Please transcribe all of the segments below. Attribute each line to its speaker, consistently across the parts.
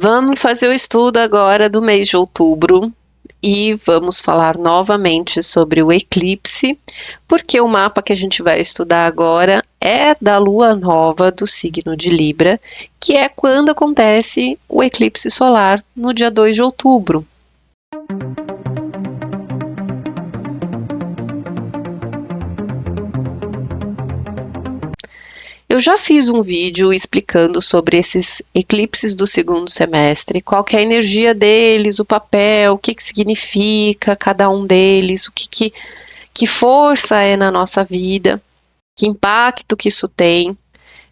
Speaker 1: Vamos fazer o estudo agora do mês de outubro e vamos falar novamente sobre o eclipse, porque o mapa que a gente vai estudar agora é da lua nova do signo de Libra, que é quando acontece o eclipse solar no dia 2 de outubro. Eu já fiz um vídeo explicando sobre esses eclipses do segundo semestre, qual que é a energia deles, o papel, o que significa cada um deles, que força é na nossa vida, que impacto que isso tem.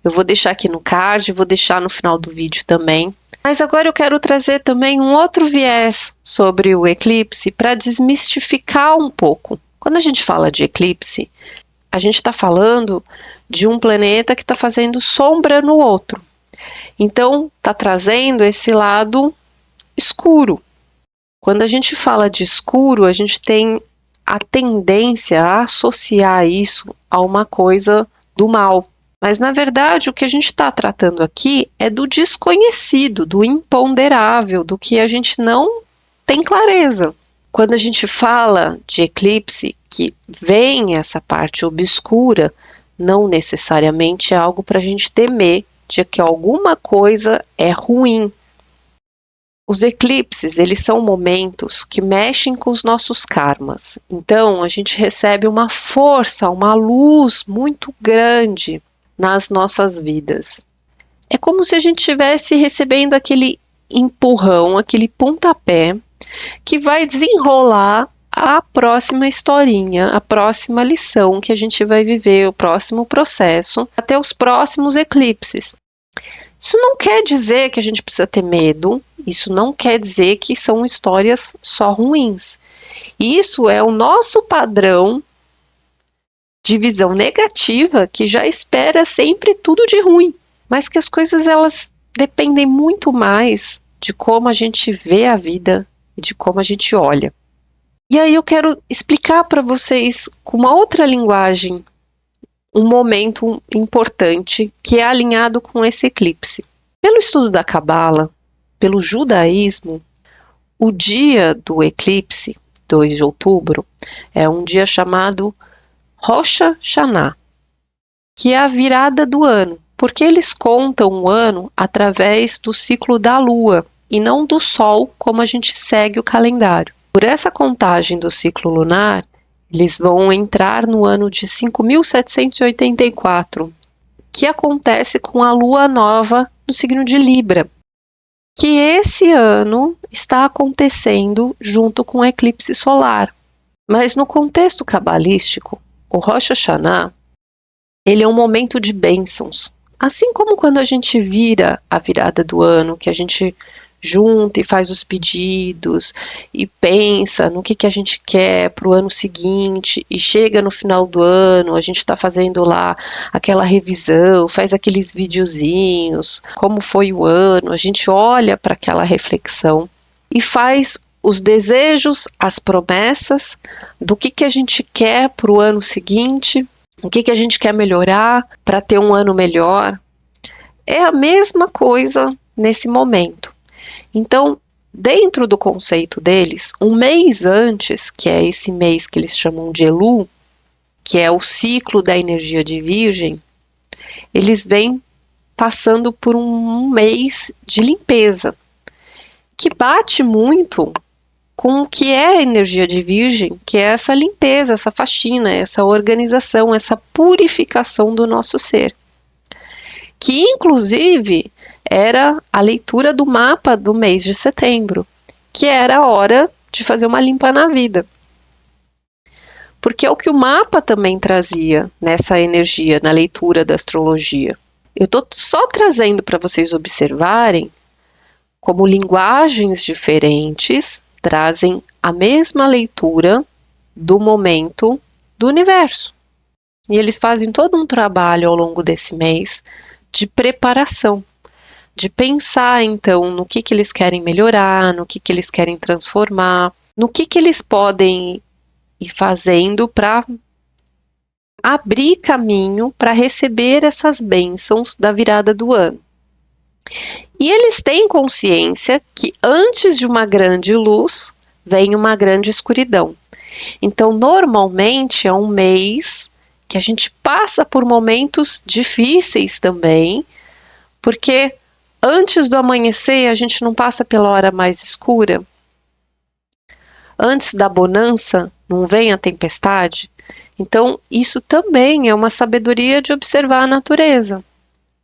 Speaker 1: Eu vou deixar aqui no card, vou deixar no final do vídeo também. Mas agora eu quero trazer também um outro viés sobre o eclipse para desmistificar um pouco. Quando a gente fala de eclipse, a gente está falando de um planeta que está fazendo sombra no outro. Então, está trazendo esse lado escuro. Quando a gente fala de escuro, a gente tem a tendência a associar isso a uma coisa do mal. Mas, na verdade, o que a gente está tratando aqui é do desconhecido, do imponderável, do que a gente não tem clareza. Quando a gente fala de eclipse, que vem essa parte obscura, não necessariamente é algo para a gente temer de que alguma coisa é ruim. Os eclipses, eles são momentos que mexem com os nossos karmas. Então, a gente recebe uma força, uma luz muito grande nas nossas vidas. É como se a gente estivesse recebendo aquele empurrão, aquele pontapé, que vai desenrolar a próxima historinha, a próxima lição que a gente vai viver, o próximo processo, até os próximos eclipses. Isso não quer dizer que a gente precisa ter medo, isso não quer dizer que são histórias só ruins. Isso é o nosso padrão de visão negativa que já espera sempre tudo de ruim, mas que as coisas elas dependem muito mais de como a gente vê a vida e de como a gente olha. E aí eu quero explicar para vocês com uma outra linguagem um momento importante que é alinhado com esse eclipse. Pelo estudo da Cabala, pelo judaísmo, o dia do eclipse, 2 de outubro, é um dia chamado Rosh Hashanah, que é a virada do ano, porque eles contam o ano através do ciclo da lua e não do sol, como a gente segue o calendário. Por essa contagem do ciclo lunar, eles vão entrar no ano de 5.784, que acontece com a lua nova no signo de Libra, que esse ano está acontecendo junto com o eclipse solar. Mas no contexto cabalístico, o Rosh Hashanah, ele é um momento de bênçãos. Assim como quando a gente vira a virada do ano, que a gente junta e faz os pedidos e pensa no que a gente quer para o ano seguinte e chega no final do ano, a gente está fazendo lá aquela revisão, faz aqueles videozinhos, como foi o ano, a gente olha para aquela reflexão e faz os desejos, as promessas do que a gente quer para o ano seguinte, o que a gente quer melhorar para ter um ano melhor. É a mesma coisa nesse momento. Então, dentro do conceito deles, um mês antes, que é esse mês que eles chamam de Elu, que é o ciclo da energia de Virgem, eles vêm passando por um mês de limpeza, que bate muito com o que é a energia de Virgem, que é essa limpeza, essa faxina, essa organização, essa purificação do nosso ser. Que, inclusive, era a leitura do mapa do mês de setembro, que era a hora de fazer uma limpa na vida. Porque é o que o mapa também trazia nessa energia, na leitura da astrologia. Eu estou só trazendo para vocês observarem como linguagens diferentes trazem a mesma leitura do momento do universo. E eles fazem todo um trabalho ao longo desse mês de preparação, de pensar então no que eles querem melhorar, no que eles querem transformar, no que eles podem ir fazendo para abrir caminho para receber essas bênçãos da virada do ano. E eles têm consciência que antes de uma grande luz, vem uma grande escuridão. Então, normalmente é um mês que a gente passa por momentos difíceis também, porque antes do amanhecer a gente não passa pela hora mais escura. Antes da bonança não vem a tempestade. Então, isso também é uma sabedoria de observar a natureza,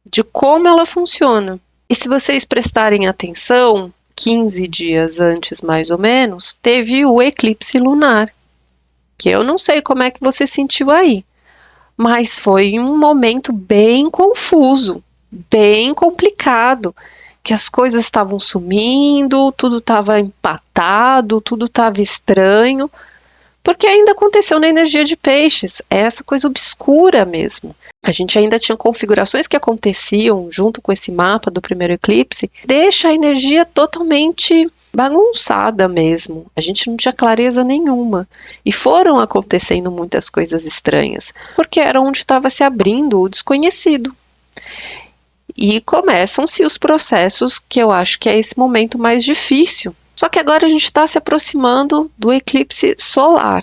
Speaker 1: de como ela funciona. E se vocês prestarem atenção, 15 dias antes, mais ou menos, teve o eclipse lunar, que eu não sei como é que você sentiu aí, mas foi um momento bem confuso, bem complicado, que as coisas estavam sumindo, tudo estava empatado, tudo estava estranho, porque ainda aconteceu na energia de peixes, é essa coisa obscura mesmo. A gente ainda tinha configurações que aconteciam junto com esse mapa do primeiro eclipse, deixa a energia totalmente bagunçada mesmo. A gente não tinha clareza nenhuma. E foram acontecendo muitas coisas estranhas, porque era onde estava se abrindo o desconhecido. E começam-se os processos que eu acho que é esse momento mais difícil. Só que agora a gente está se aproximando do eclipse solar.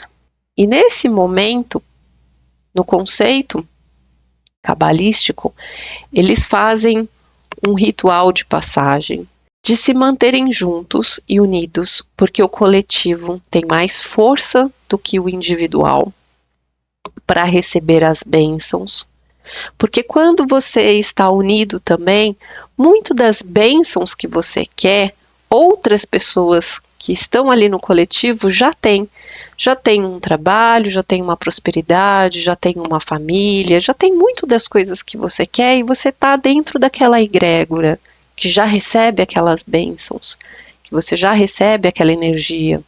Speaker 1: E nesse momento, no conceito cabalístico, eles fazem um ritual de passagem, de se manterem juntos e unidos, porque o coletivo tem mais força do que o individual para receber as bênçãos. Porque quando você está unido também, muito das bênçãos que você quer, outras pessoas que estão ali no coletivo já têm um trabalho, já tem uma prosperidade, já tem uma família, já tem muito das coisas que você quer e você está dentro daquela egrégora que já recebe aquelas bênçãos, que você já recebe aquela energia.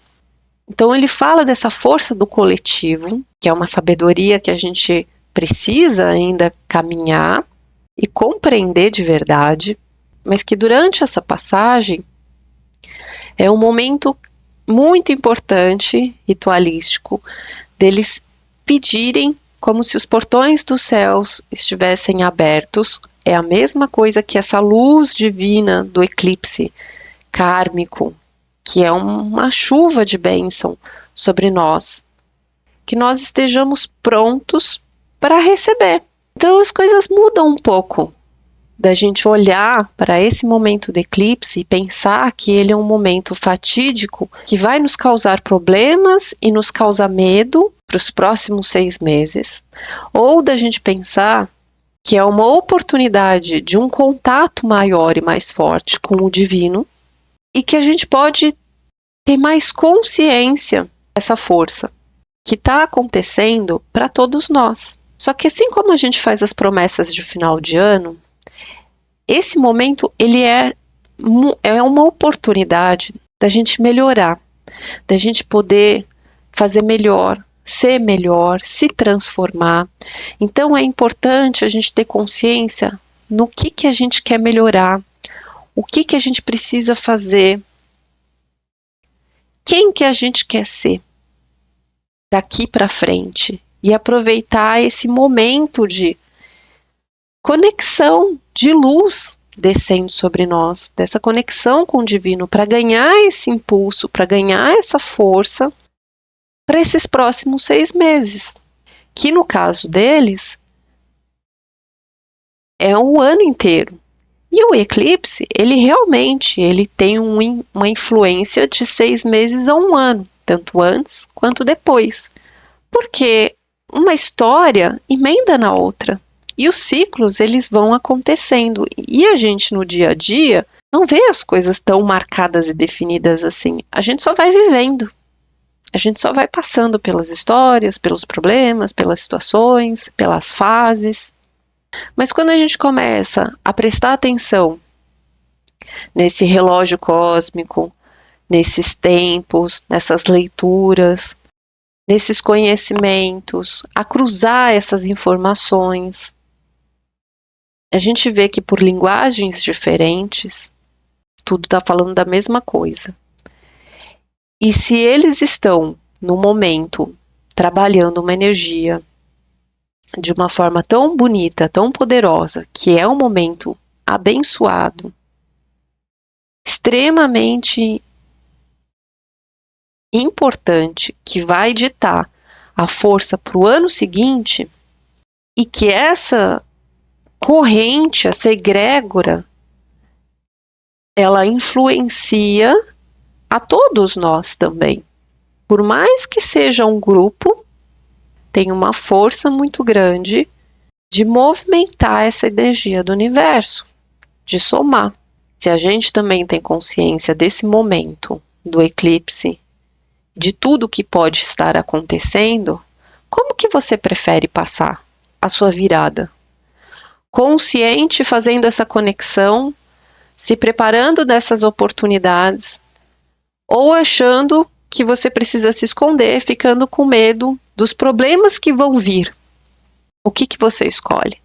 Speaker 1: Então ele fala dessa força do coletivo, que é uma sabedoria que a gente precisa ainda caminhar e compreender de verdade, mas que durante essa passagem é um momento muito importante, ritualístico, deles pedirem como se os portões dos céus estivessem abertos. É a mesma coisa que essa luz divina do eclipse kármico, que é uma chuva de bênção sobre nós, que nós estejamos prontos para receber. Então as coisas mudam um pouco, da gente olhar para esse momento do eclipse e pensar que ele é um momento fatídico que vai nos causar problemas e nos causar medo para os próximos 6 meses, ou da gente pensar que é uma oportunidade de um contato maior e mais forte com o divino e que a gente pode ter mais consciência dessa força que está acontecendo para todos nós. Só que assim como a gente faz as promessas de final de ano, esse momento ele é uma oportunidade da gente melhorar, da gente poder fazer melhor, ser melhor, se transformar. Então é importante a gente ter consciência no que a gente quer melhorar, o que a gente precisa fazer, quem que a gente quer ser daqui para frente e aproveitar esse momento de conexão de luz descendo sobre nós, dessa conexão com o divino, para ganhar esse impulso, para ganhar essa força para esses próximos 6 meses, que no caso deles é um ano inteiro. E o eclipse, ele realmente tem uma influência de 6 meses a um ano, tanto antes quanto depois, porque uma história emenda na outra. E os ciclos, eles vão acontecendo. E a gente, no dia a dia, não vê as coisas tão marcadas e definidas assim. A gente só vai vivendo. A gente só vai passando pelas histórias, pelos problemas, pelas situações, pelas fases. Mas quando a gente começa a prestar atenção nesse relógio cósmico, nesses tempos, nessas leituras, nesses conhecimentos, a cruzar essas informações, a gente vê que por linguagens diferentes, tudo está falando da mesma coisa. E se eles estão, no momento, trabalhando uma energia de uma forma tão bonita, tão poderosa, que é um momento abençoado, extremamente importante que vai ditar a força para o ano seguinte e que essa corrente, essa egrégora, ela influencia a todos nós também. Por mais que seja um grupo, tem uma força muito grande de movimentar essa energia do universo, de somar. Se a gente também tem consciência desse momento do eclipse, de tudo que pode estar acontecendo, como que você prefere passar a sua virada? Consciente, fazendo essa conexão, se preparando dessas oportunidades, ou achando que você precisa se esconder, ficando com medo dos problemas que vão vir? O que você escolhe?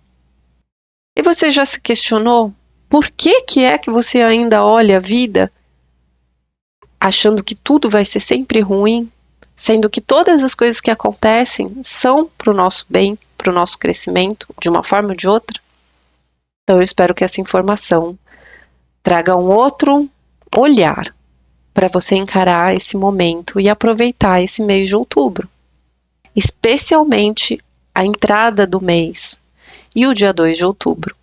Speaker 1: E você já se questionou por que é que você ainda olha a vida achando que tudo vai ser sempre ruim, sendo que todas as coisas que acontecem são para o nosso bem, para o nosso crescimento, de uma forma ou de outra? Então eu espero que essa informação traga um outro olhar para você encarar esse momento e aproveitar esse mês de outubro, especialmente a entrada do mês e o dia 2 de outubro.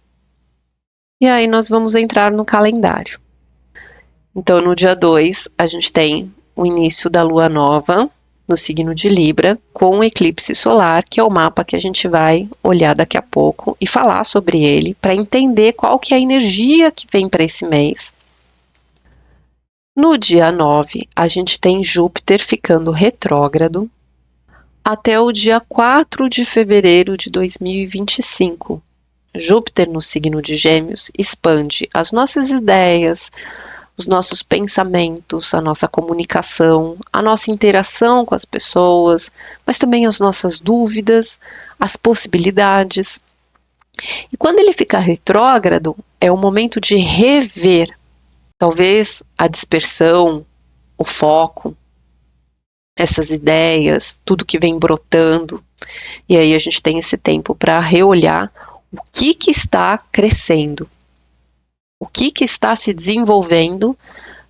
Speaker 1: E aí nós vamos entrar no calendário. Então, no dia 2, a gente tem o início da lua nova no signo de Libra, com o eclipse solar, que é o mapa que a gente vai olhar daqui a pouco e falar sobre ele, para entender qual que é a energia que vem para esse mês. No dia 9, a gente tem Júpiter ficando retrógrado até o dia 4 de fevereiro de 2025. Júpiter no signo de Gêmeos expande as nossas ideias, os nossos pensamentos, a nossa comunicação, a nossa interação com as pessoas, mas também as nossas dúvidas, as possibilidades. E quando ele fica retrógrado, é o momento de rever, talvez, a dispersão, o foco, essas ideias, tudo que vem brotando. E aí a gente tem esse tempo para reolhar o que está crescendo, o que está se desenvolvendo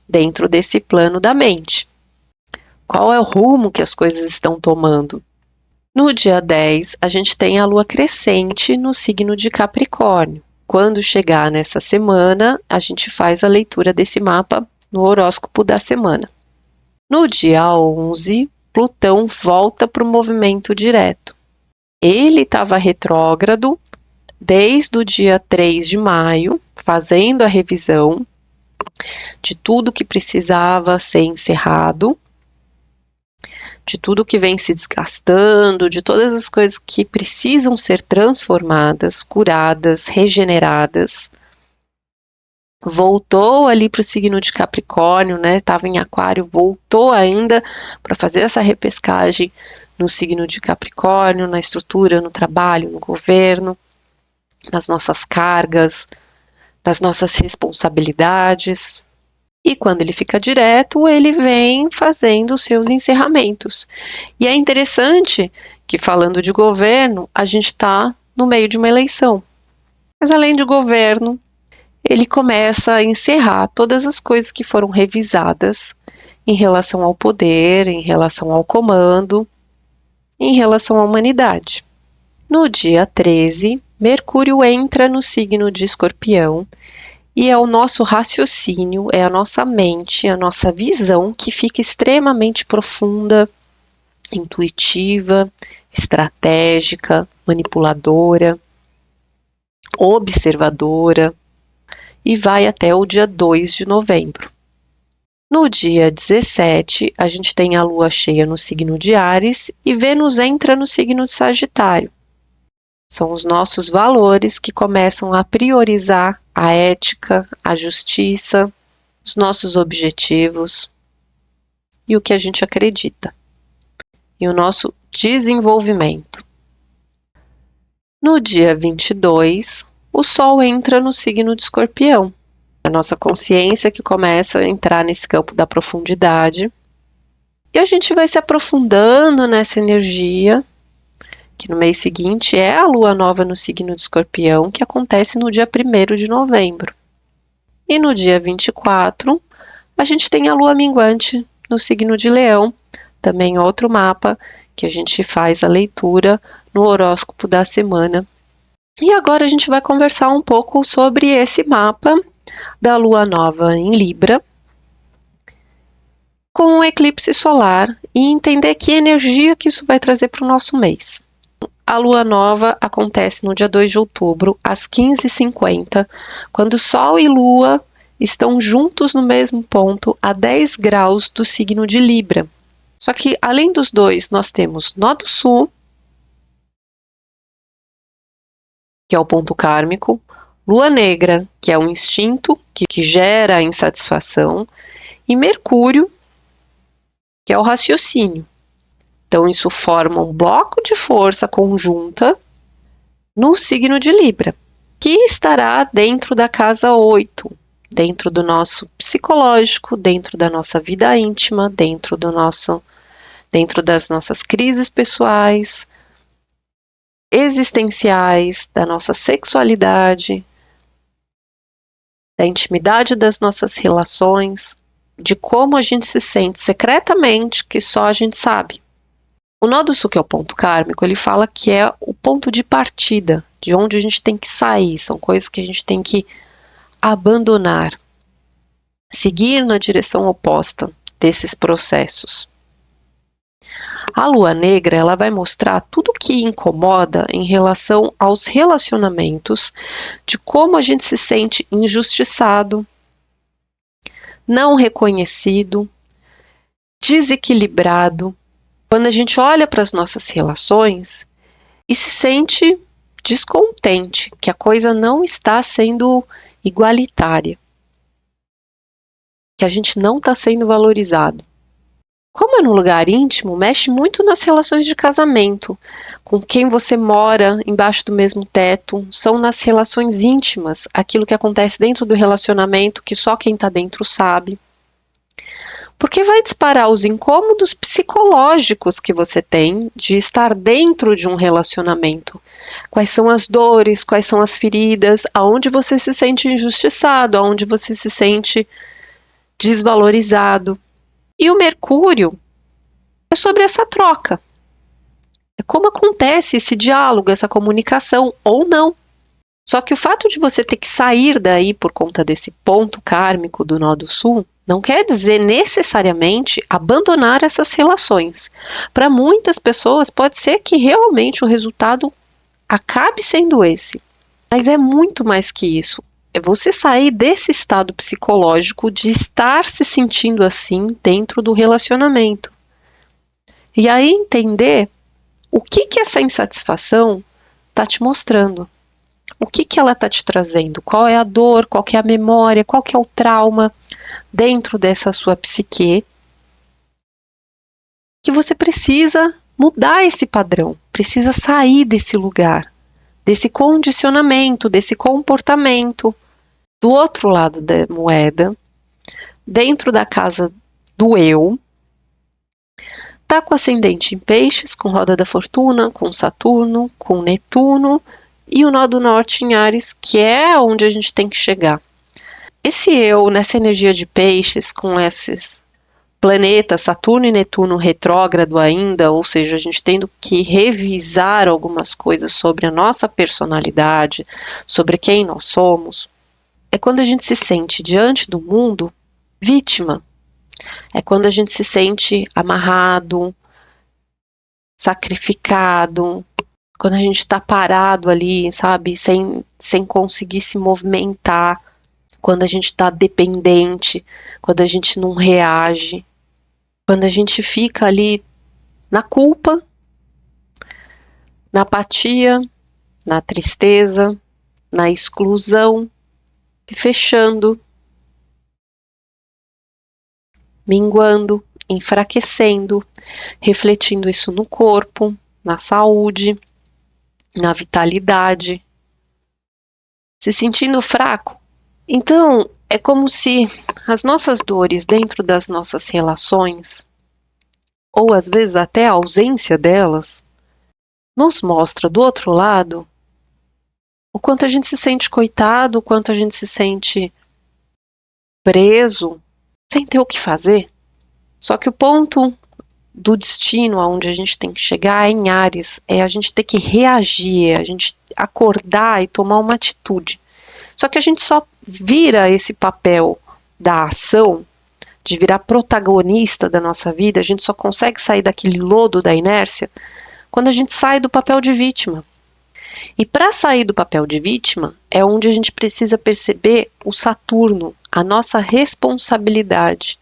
Speaker 1: dentro desse plano da mente. Qual é o rumo que as coisas estão tomando? No dia 10, a gente tem a lua crescente no signo de Capricórnio. Quando chegar nessa semana, a gente faz a leitura desse mapa no horóscopo da semana. No dia 11, Plutão volta para o movimento direto. Ele estava retrógrado desde o dia 3 de maio, fazendo a revisão de tudo que precisava ser encerrado, de tudo que vem se desgastando, de todas as coisas que precisam ser transformadas, curadas, regeneradas. Voltou ali para o signo de Capricórnio, né? Estava em Aquário, voltou ainda para fazer essa repescagem no signo de Capricórnio, na estrutura, no trabalho, no governo, nas nossas cargas, nas nossas responsabilidades. E quando ele fica direto, ele vem fazendo os seus encerramentos. E é interessante que, falando de governo, a gente está no meio de uma eleição. Mas além de governo, ele começa a encerrar todas as coisas que foram revisadas em relação ao poder, em relação ao comando, em relação à humanidade. No dia 13, Mercúrio entra no signo de Escorpião e é o nosso raciocínio, é a nossa mente, a nossa visão que fica extremamente profunda, intuitiva, estratégica, manipuladora, observadora, e vai até o dia 2 de novembro. No dia 17, a gente tem a lua cheia no signo de Áries e Vênus entra no signo de Sagitário. São os nossos valores que começam a priorizar a ética, a justiça, os nossos objetivos e o que a gente acredita, e o nosso desenvolvimento. No dia 22, o Sol entra no signo de Escorpião. A nossa consciência que começa a entrar nesse campo da profundidade. E a gente vai se aprofundando nessa energia, que no mês seguinte é a lua nova no signo de Escorpião, que acontece no dia 1º de novembro. E no dia 24, a gente tem a lua minguante no signo de Leão, também outro mapa que a gente faz a leitura no horóscopo da semana. E agora a gente vai conversar um pouco sobre esse mapa da lua nova em Libra, com o eclipse solar e entender que energia que isso vai trazer para o nosso mês. A lua nova acontece no dia 2 de outubro, às 15h50, quando Sol e Lua estão juntos no mesmo ponto, a 10 graus do signo de Libra. Só que, além dos dois, nós temos Nó do Sul, que é o ponto kármico, Lua Negra, que é o instinto, que gera a insatisfação, e Mercúrio, que é o raciocínio. Então, isso forma um bloco de força conjunta no signo de Libra, que estará dentro da casa 8, dentro do nosso psicológico, dentro da nossa vida íntima, dentro das nossas crises pessoais, existenciais, da nossa sexualidade, da intimidade das nossas relações, de como a gente se sente secretamente, que só a gente sabe. O Nó do Sul, que é o ponto kármico, ele fala que é o ponto de partida, de onde a gente tem que sair, são coisas que a gente tem que abandonar, seguir na direção oposta desses processos. A Lua Negra, ela vai mostrar tudo o que incomoda em relação aos relacionamentos, de como a gente se sente injustiçado, não reconhecido, desequilibrado, quando a gente olha para as nossas relações e se sente descontente, que a coisa não está sendo igualitária, que a gente não está sendo valorizado. Como é no lugar íntimo, mexe muito nas relações de casamento, com quem você mora embaixo do mesmo teto, são nas relações íntimas, aquilo que acontece dentro do relacionamento que só quem está dentro sabe. Porque vai disparar os incômodos psicológicos que você tem de estar dentro de um relacionamento. Quais são as dores, quais são as feridas, aonde você se sente injustiçado, aonde você se sente desvalorizado. E o Mercúrio é sobre essa troca. É como acontece esse diálogo, essa comunicação, ou não. Só que o fato de você ter que sair daí por conta desse ponto kármico do Nó do Sul, não quer dizer necessariamente abandonar essas relações. Para muitas pessoas pode ser que realmente o resultado acabe sendo esse. Mas é muito mais que isso. É você sair desse estado psicológico de estar se sentindo assim dentro do relacionamento. E aí entender o que essa insatisfação está te mostrando. O que ela está te trazendo? Qual é a dor? Qual é a memória? Qual é o trauma dentro dessa sua psique? Que você precisa mudar esse padrão, precisa sair desse lugar, desse condicionamento, desse comportamento. Do outro lado da moeda, dentro da casa do eu, tá com ascendente em peixes, com roda da fortuna, com Saturno, com Netuno, e o nó do norte em Áries, que é onde a gente tem que chegar. Esse eu, nessa energia de peixes, com esses planetas, Saturno e Netuno retrógrado ainda, ou seja, a gente tendo que revisar algumas coisas sobre a nossa personalidade, sobre quem nós somos, é quando a gente se sente diante do mundo vítima. É quando a gente se sente amarrado, sacrificado, quando a gente está parado ali, sabe, sem conseguir se movimentar, quando a gente está dependente, quando a gente não reage, quando a gente fica ali na culpa, na apatia, na tristeza, na exclusão, se fechando, minguando, enfraquecendo, refletindo isso no corpo, na saúde, na vitalidade, se sentindo fraco. Então, é como se as nossas dores dentro das nossas relações, ou às vezes até a ausência delas, nos mostra do outro lado o quanto a gente se sente coitado, o quanto a gente se sente preso, sem ter o que fazer. Só que o ponto do destino aonde a gente tem que chegar é em Áries, é a gente ter que reagir, é a gente acordar e tomar uma atitude. Só que a gente só vira esse papel da ação, de virar protagonista da nossa vida, a gente só consegue sair daquele lodo da inércia quando a gente sai do papel de vítima. E para sair do papel de vítima é onde a gente precisa perceber o Saturno, a nossa responsabilidade,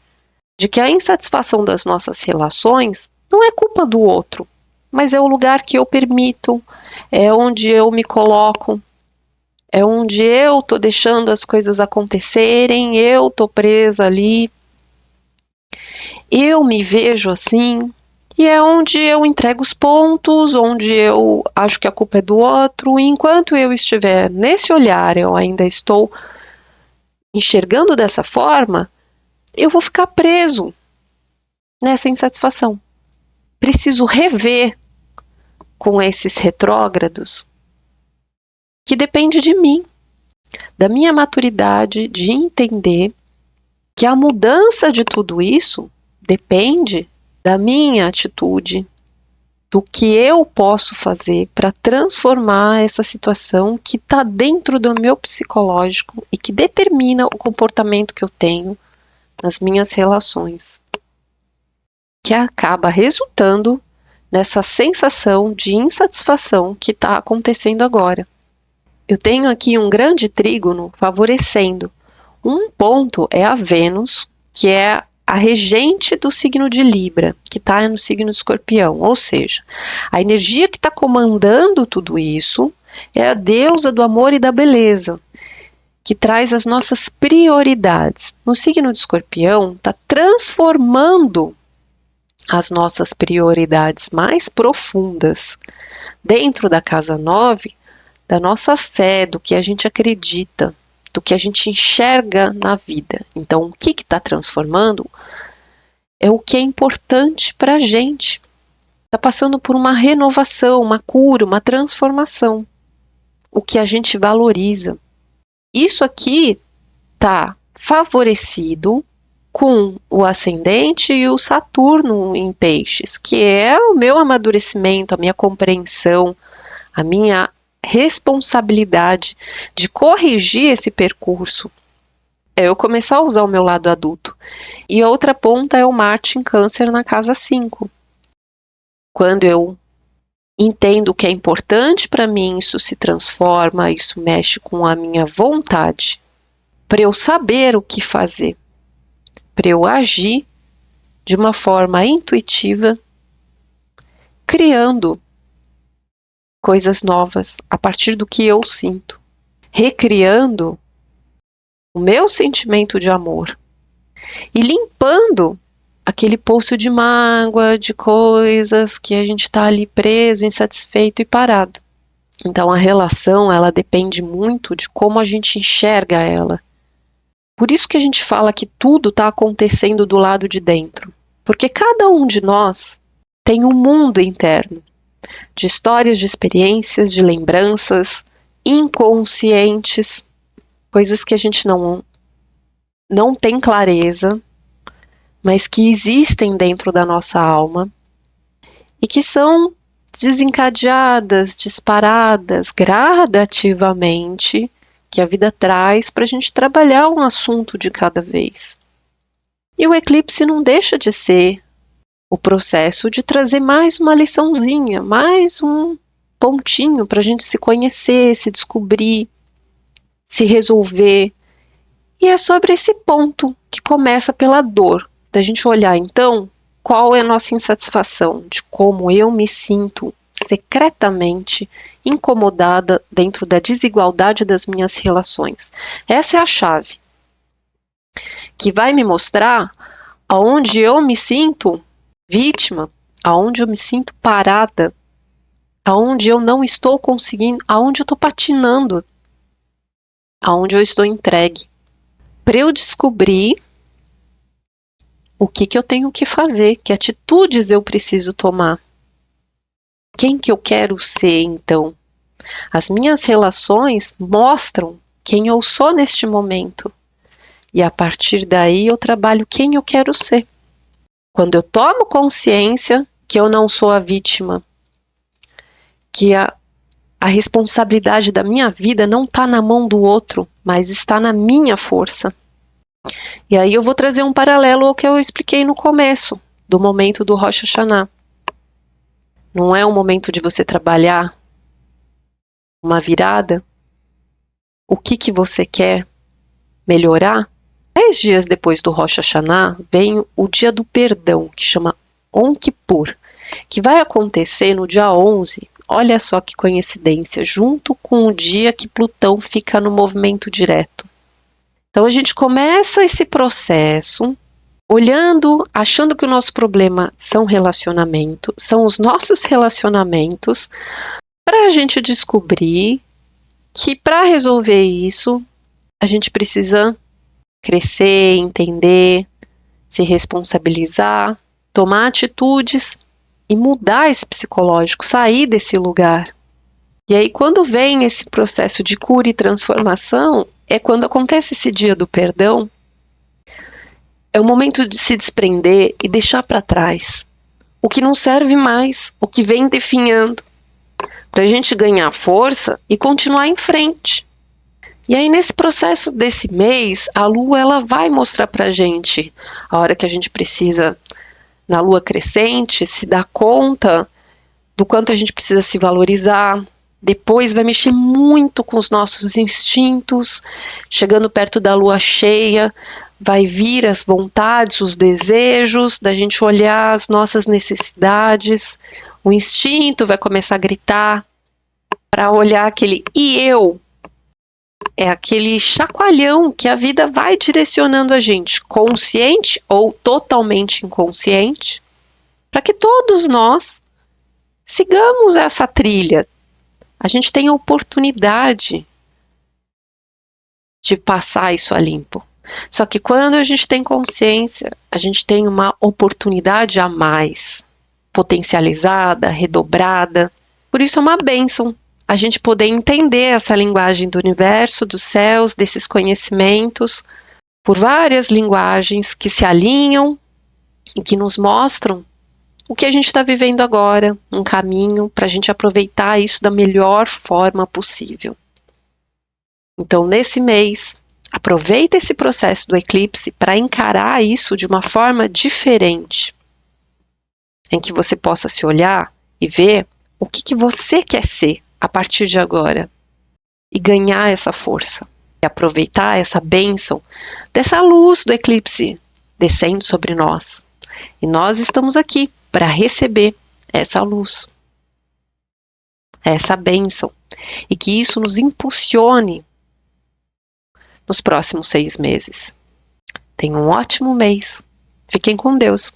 Speaker 1: de que a insatisfação das nossas relações não é culpa do outro, mas é o lugar que eu permito, é onde eu me coloco, é onde eu estou deixando as coisas acontecerem, eu estou presa ali, eu me vejo assim, e é onde eu entrego os pontos, onde eu acho que a culpa é do outro, e enquanto eu estiver nesse olhar, eu ainda estou enxergando dessa forma, eu vou ficar preso nessa insatisfação. Preciso rever com esses retrógrados que depende de mim, da minha maturidade de entender que a mudança de tudo isso depende da minha atitude, do que eu posso fazer para transformar essa situação que está dentro do meu psicológico e que determina o comportamento que eu tenho nas minhas relações, que acaba resultando nessa sensação de insatisfação que está acontecendo agora. Eu tenho aqui um grande trígono favorecendo. Um ponto é a Vênus, que é a regente do signo de Libra, que está no signo de Escorpião. Ou seja, a energia que está comandando tudo isso é a deusa do amor e da beleza, que traz as nossas prioridades. No signo de Escorpião, está transformando as nossas prioridades mais profundas dentro da casa 9, da nossa fé, do que a gente acredita, do que a gente enxerga na vida. Então, o que está transformando é o que é importante para a gente. Está passando por uma renovação, uma cura, uma transformação. O que a gente valoriza. Isso aqui está favorecido com o ascendente e o Saturno em Peixes, que é o meu amadurecimento, a minha compreensão, a minha responsabilidade de corrigir esse percurso. É eu começar a usar o meu lado adulto. E a outra ponta é o Marte em Câncer na casa 5. Quando eu entendo o que é importante para mim, isso se transforma, isso mexe com a minha vontade, para eu saber o que fazer, para eu agir de uma forma intuitiva, criando coisas novas a partir do que eu sinto, recriando o meu sentimento de amor e limpando aquele poço de mágoa, de coisas que a gente está ali preso, insatisfeito e parado. Então a relação, ela depende muito de como a gente enxerga ela. Por isso que a gente fala que tudo está acontecendo do lado de dentro. Porque cada um de nós tem um mundo interno de histórias, de experiências, de lembranças inconscientes, coisas que a gente não tem clareza, mas que existem dentro da nossa alma e que são desencadeadas, disparadas gradativamente, que a vida traz para a gente trabalhar um assunto de cada vez. E o eclipse não deixa de ser o processo de trazer mais uma liçãozinha, mais um pontinho para a gente se conhecer, se descobrir, se resolver. E é sobre esse ponto que começa pela dor, da gente olhar então qual é a nossa insatisfação, de como eu me sinto secretamente incomodada dentro da desigualdade das minhas relações. Essa é a chave que vai me mostrar aonde eu me sinto vítima, aonde eu me sinto parada, aonde eu não estou conseguindo, aonde eu estou patinando, aonde eu estou entregue. Para eu descobrir o que eu tenho que fazer, que atitudes eu preciso tomar. Quem que eu quero ser, então? As minhas relações mostram quem eu sou neste momento. E a partir daí eu trabalho quem eu quero ser. Quando eu tomo consciência que eu não sou a vítima, que a responsabilidade da minha vida não está na mão do outro, mas está na minha força. E aí eu vou trazer um paralelo ao que eu expliquei no começo, do momento do Rosh Hashanah. Não é um momento de você trabalhar uma virada? O que você quer melhorar? 10 dias depois do Rosh Hashanah, vem o dia do perdão, que chama Yom Kippur, que vai acontecer no dia 11. Olha só que coincidência, junto com o dia que Plutão fica no movimento direto. Então a gente começa esse processo olhando, achando que o nosso problema são relacionamentos, são os nossos relacionamentos, para a gente descobrir que para resolver isso, a gente precisa crescer, entender, se responsabilizar, tomar atitudes e mudar esse psicológico, sair desse lugar. E aí, quando vem esse processo de cura e transformação, é quando acontece esse dia do perdão, é o momento de se desprender e deixar para trás o que não serve mais, o que vem definhando, para a gente ganhar força e continuar em frente. E aí, nesse processo desse mês, a Lua ela vai mostrar para a gente a hora que a gente precisa, na Lua crescente, se dar conta do quanto a gente precisa se valorizar. Depois vai mexer muito com os nossos instintos, chegando perto da lua cheia, vai vir as vontades, os desejos, da gente olhar as nossas necessidades, o instinto vai começar a gritar, para olhar aquele e eu, é aquele chacoalhão que a vida vai direcionando a gente, consciente ou totalmente inconsciente, para que todos nós sigamos essa trilha. A gente tem a oportunidade de passar isso a limpo. Só que quando a gente tem consciência, a gente tem uma oportunidade a mais, potencializada, redobrada. Por isso é uma bênção a gente poder entender essa linguagem do universo, dos céus, desses conhecimentos, por várias linguagens que se alinham e que nos mostram o que a gente está vivendo agora, um caminho para a gente aproveitar isso da melhor forma possível. Então, nesse mês, aproveita esse processo do eclipse para encarar isso de uma forma diferente, em que você possa se olhar e ver o que você quer ser a partir de agora e ganhar essa força, e aproveitar essa bênção dessa luz do eclipse descendo sobre nós. E nós estamos aqui para receber essa luz, essa bênção, e que isso nos impulsione nos próximos 6 meses. Tenham um ótimo mês. Fiquem com Deus.